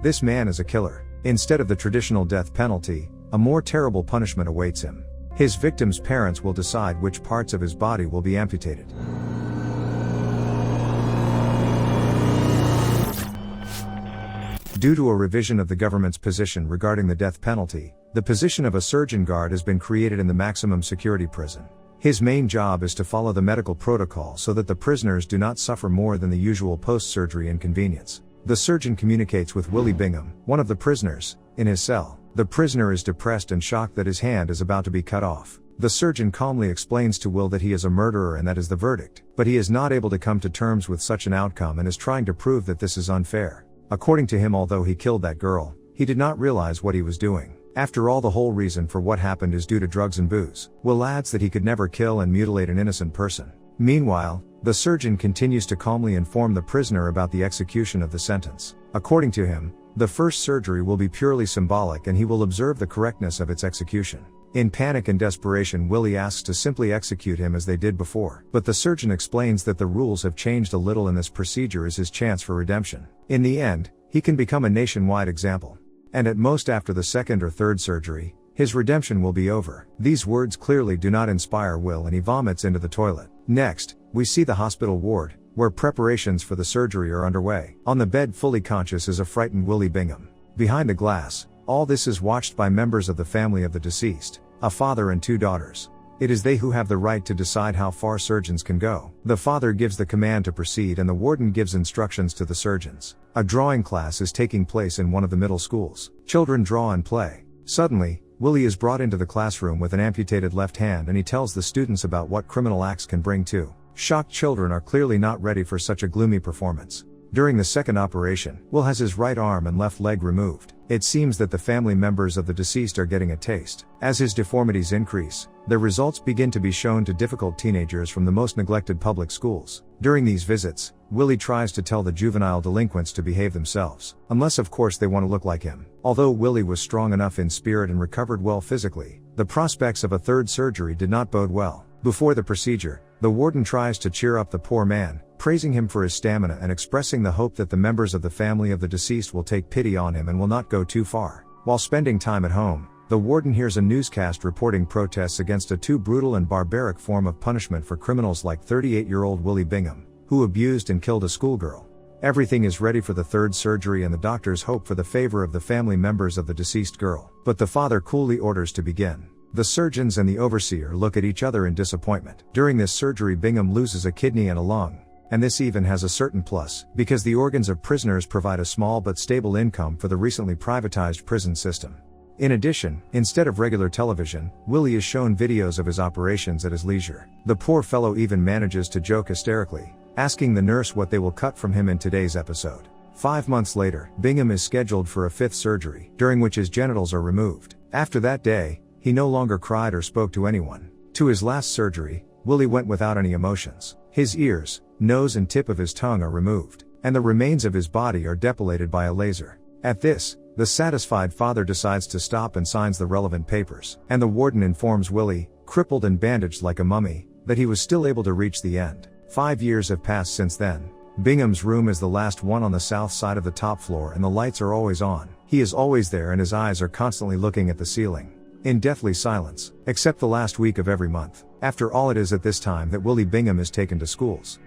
This man is a killer. Instead of the traditional death penalty, a more terrible punishment awaits him. His victim's parents will decide which parts of his body will be amputated. Due to a revision of the government's position regarding the death penalty, the position of a surgeon guard has been created in the maximum security prison. His main job is to follow the medical protocol so that the prisoners do not suffer more than the usual post-surgery inconvenience. The surgeon communicates with Willie Bingham, one of the prisoners, in his cell. The prisoner is depressed and shocked that his hand is about to be cut off. The surgeon calmly explains to Will that he is a murderer and that is the verdict, but he is not able to come to terms with such an outcome and is trying to prove that this is unfair. According to him, although he killed that girl, he did not realize what he was doing. After all, the whole reason for what happened is due to drugs and booze. Will adds that he could never kill and mutilate an innocent person. Meanwhile, the surgeon continues to calmly inform the prisoner about the execution of the sentence. According to him, the first surgery will be purely symbolic and he will observe the correctness of its execution. In panic and desperation, Willie asks to simply execute him as they did before, but the surgeon explains that the rules have changed a little and this procedure is his chance for redemption. In the end, he can become a nationwide example. And at most after the second or third surgery, his redemption will be over. These words clearly do not inspire Will and he vomits into the toilet. Next, we see the hospital ward, where preparations for the surgery are underway. On the bed, fully conscious, is a frightened Willie Bingham. Behind the glass, all this is watched by members of the family of the deceased, a father and two daughters. It is they who have the right to decide how far surgeons can go. The father gives the command to proceed and the warden gives instructions to the surgeons. A drawing class is taking place in one of the middle schools. Children draw and play. Suddenly, Willie is brought into the classroom with an amputated left hand and he tells the students about what criminal acts can bring to. Shocked children are clearly not ready for such a gloomy performance. During the second operation, Will has his right arm and left leg removed. It seems that the family members of the deceased are getting a taste. As his deformities increase, their results begin to be shown to difficult teenagers from the most neglected public schools. During these visits, Willie tries to tell the juvenile delinquents to behave themselves, unless of course they want to look like him. Although Willie was strong enough in spirit and recovered well physically, the prospects of a third surgery did not bode well. Before the procedure, the warden tries to cheer up the poor man, praising him for his stamina and expressing the hope that the members of the family of the deceased will take pity on him and will not go too far. While spending time at home, the warden hears a newscast reporting protests against a too brutal and barbaric form of punishment for criminals like 38-year-old Willie Bingham, who abused and killed a schoolgirl. Everything is ready for the third surgery and the doctors hope for the favor of the family members of the deceased girl. But the father coolly orders to begin. The surgeons and the overseer look at each other in disappointment. During this surgery, Bingham loses a kidney and a lung. And this even has a certain plus, because the organs of prisoners provide a small but stable income for the recently privatized prison system. In addition, instead of regular television, Willie is shown videos of his operations at his leisure. The poor fellow even manages to joke hysterically, asking the nurse what they will cut from him in today's episode. 5 months later, Bingham is scheduled for a fifth surgery, during which his genitals are removed. After that day, he no longer cried or spoke to anyone. To his last surgery, Willie went without any emotions. His ears, nose and tip of his tongue are removed, and the remains of his body are depilated by a laser. At this, the satisfied father decides to stop and signs the relevant papers, and the warden informs Willie, crippled and bandaged like a mummy, that he was still able to reach the end. 5 years have passed since then. Bingham's room is the last one on the south side of the top floor and the lights are always on. He is always there and his eyes are constantly looking at the ceiling, in deathly silence, except the last week of every month. After all, it is at this time that Willie Bingham is taken to schools.